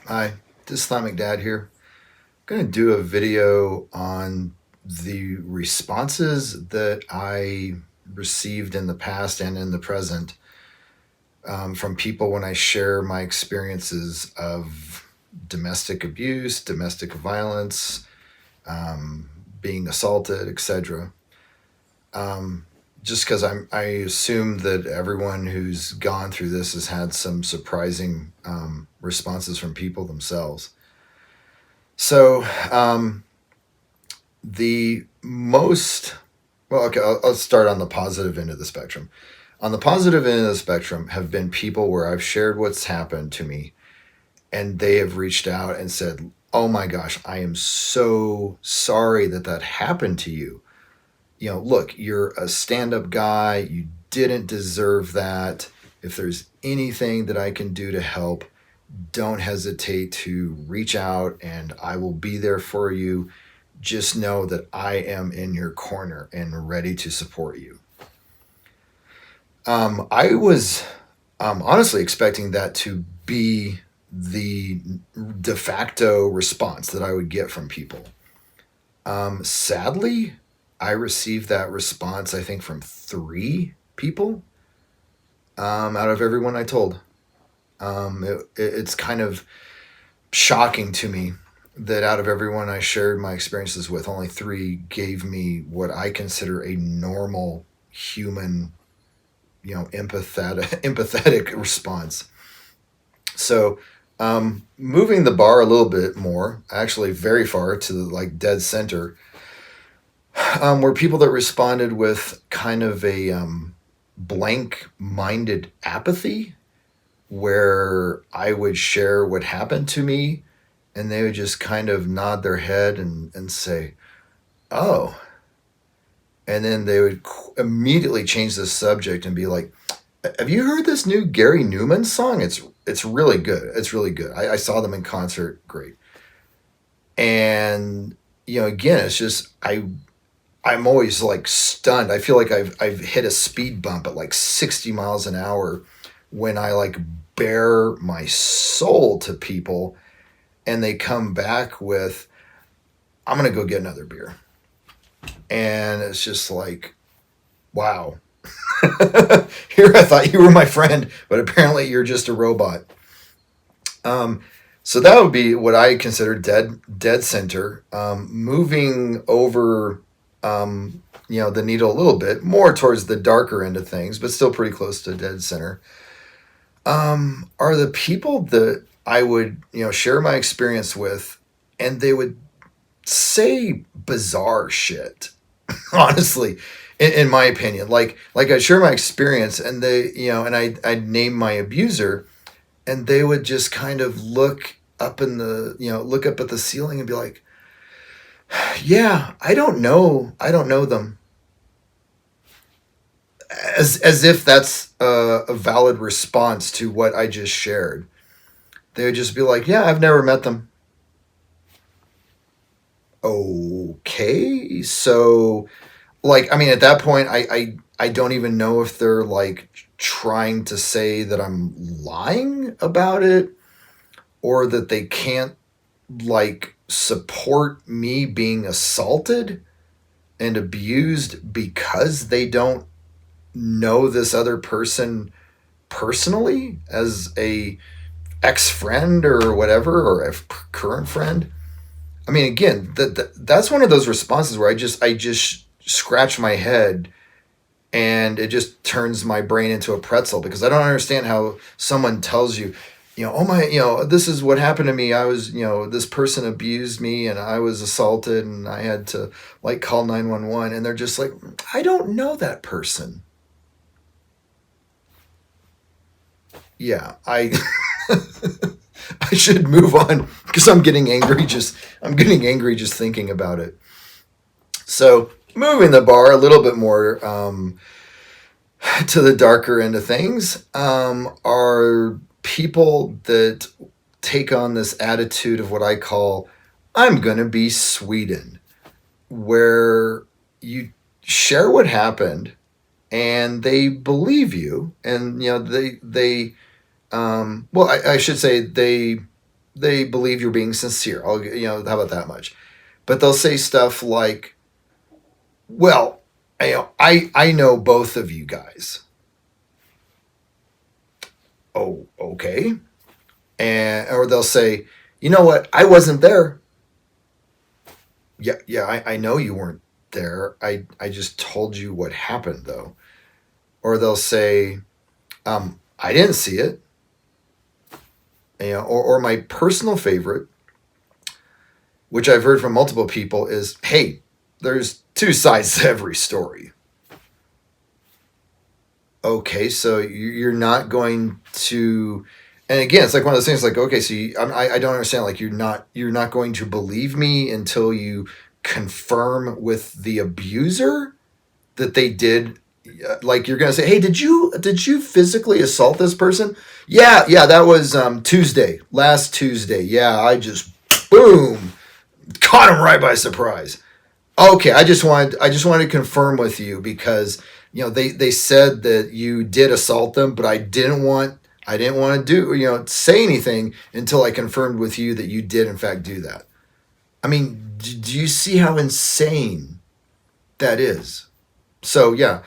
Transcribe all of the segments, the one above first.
Hi, this is Islamic Dad here. I'm going to do a video on the responses that I received in the past and in the present from people when I share my experiences of domestic abuse, domestic violence, um, being assaulted, etc. Um, just because I assume that everyone who's gone through this has had some surprising responses from people themselves. So, the most, well, okay, I'll start on the positive end of the spectrum. On the positive end of the spectrum have been people where I've shared what's happened to me and they have reached out and said, "Oh my gosh, I am so sorry that that happened to you. Look, you're a stand up guy. You didn't deserve that. If there's anything that I can do to help, don't hesitate to reach out and I will be there for you. Just know that I am in your corner and ready to support you." I was honestly expecting that to be the de facto response that I would get from people. Sadly, I received that response, I think, from three people out of everyone I told. It's kind of shocking to me that out of everyone I shared my experiences with, only three gave me what I consider a normal human, empathetic response. So, moving the bar a little bit more, actually very far to the like dead center, were people that responded with kind of a blank-minded apathy, where I would share what happened to me, and they would just kind of nod their head and say, "Oh," and then they would immediately change the subject and be like, "Have you heard this new Gary Newman song? It's really good. It's really good. I saw them in concert. Great." And again, it's just I'm always like stunned. I feel like I've hit a speed bump at like 60 miles an hour when I like bare my soul to people, and they come back with, "I'm gonna go get another beer," and it's just like, wow. Here I thought you were my friend, but apparently you're just a robot. Um, so that would be what I consider dead center. Moving over, the needle a little bit more towards the darker end of things, but still pretty close to dead center. Are the people that I would share my experience with, and they would say bizarre shit. Honestly, in my opinion, like I share my experience, and they and I'd name my abuser, and they would just kind of look up at the ceiling and be like, "Yeah, I don't know them," as if that's a valid response to what I just shared. They would just be like, "Yeah, I've never met them." Okay, so like, I mean, at that point, I don't even know if they're like trying to say that I'm lying about it, or that they can't like support me being assaulted and abused because they don't know this other person personally as a ex-friend or whatever, or a current friend. I mean, again, that's one of those responses where I just scratch my head, and it just turns my brain into a pretzel, because I don't understand how someone tells you, "Oh my, this is what happened to me. I was, this person abused me and I was assaulted and I had to like call 911," and they're just like, "I don't know that person." Yeah, I I should move on because I'm getting angry just thinking about it. So, moving the bar a little bit more, to the darker end of things, are people that take on this attitude of what I call, "I'm going to be Sweden," where you share what happened and they believe you, and well, I should say they believe you're being sincere. How about that much? But they'll say stuff like, well, I know both of you guys. Oh, okay. Or they'll say, you know what? I wasn't there. Yeah, I know you weren't there. I just told you what happened, though. Or they'll say, I didn't see it. Or my personal favorite, which I've heard from multiple people, is, hey, there's two sides to every story. Okay, so you're not going to, and again, it's like one of those things. Like, okay, so I don't understand. Like, you're not going to believe me until you confirm with the abuser that they did. Like, you're gonna say, hey, did you physically assault this person? Yeah, that was last Tuesday. Yeah, I just boom caught him right by surprise. Okay, I just wanted to confirm with you because they said that you did assault them, but I didn't want to say anything until I confirmed with you that you did in fact do that. I mean, do you see how insane that is? So yeah,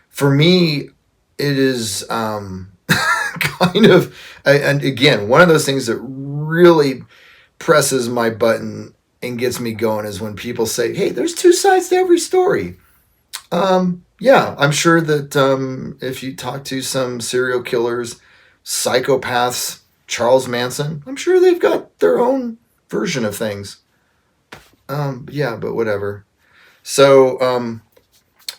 for me, it is kind of, and again, one of those things that really presses my button and gets me going is when people say, hey, there's two sides to every story. Yeah, I'm sure that if you talk to some serial killers, psychopaths, Charles Manson, I'm sure they've got their own version of things. Yeah, but whatever. So,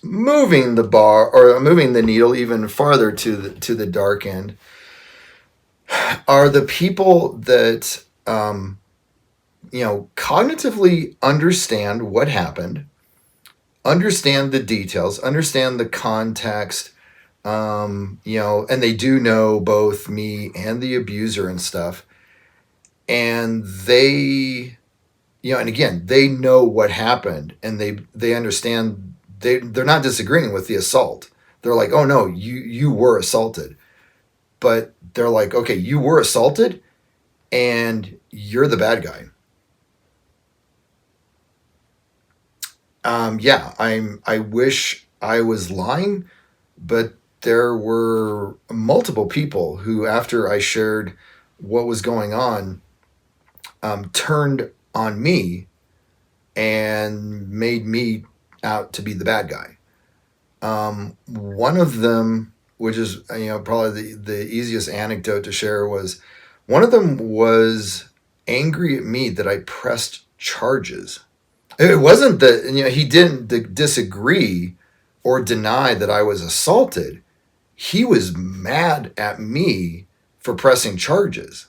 moving the needle even farther to the dark end are the people that cognitively understand what happened, understand the details, understand the context, and they do know both me and the abuser and stuff. And and again, they know what happened, and they understand. They're not disagreeing with the assault. They're like, oh no, you were assaulted, but they're like, okay, you were assaulted, and you're the bad guy. Yeah, I wish I was lying, but there were multiple people who, after I shared what was going on, turned on me and made me out to be the bad guy. One of them, which is probably the easiest anecdote to share, was one of them was angry at me that I pressed charges. It wasn't that he didn't disagree or deny that I was assaulted. He was mad at me for pressing charges.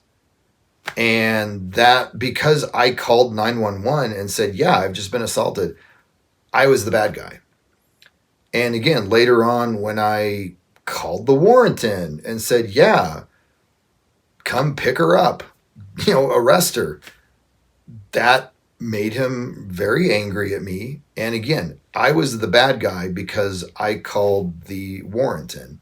And that because I called 911 and said, yeah, I've just been assaulted, I was the bad guy. And again, later on, when I called the warrant in and said, yeah, come pick her up, arrest her, that made him very angry at me. And again, I was the bad guy because I called the warrant in.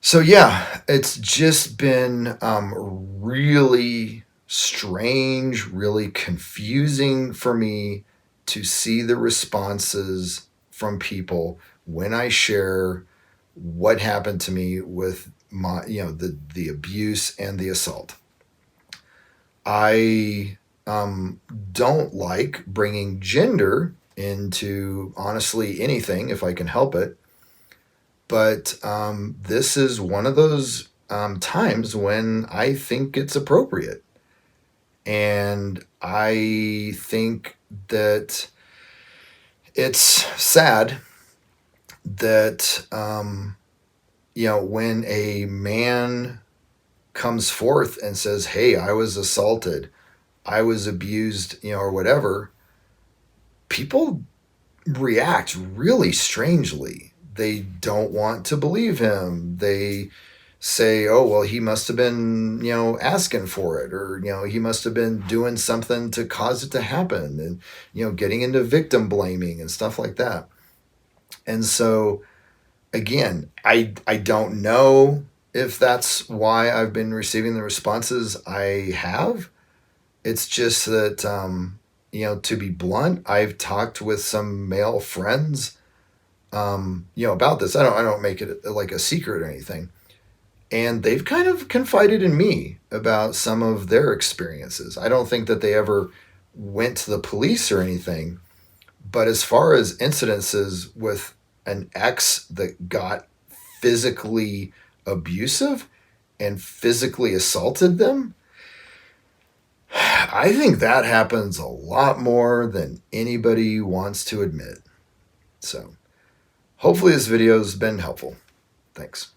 So yeah, it's just been really strange, really confusing for me to see the responses from people when I share what happened to me with my, the abuse and the assault. I don't like bringing gender into honestly anything if I can help it. But this is one of those times when I think it's appropriate. And I think that it's sad that, when a man comes forth and says, hey, I was assaulted, I was abused, or whatever, people react really strangely. They don't want to believe him. They say, oh, well, he must have been, asking for it, or, he must have been doing something to cause it to happen, and, getting into victim blaming and stuff like that. And so, again, I don't know if that's why I've been receiving the responses I have. It's just that, to be blunt, I've talked with some male friends, about this. I don't make it like a secret or anything. And they've kind of confided in me about some of their experiences. I don't think that they ever went to the police or anything, but as far as incidences with an ex that got physically abusive and physically assaulted them, I think that happens a lot more than anybody wants to admit. So, hopefully, this video has been helpful. Thanks.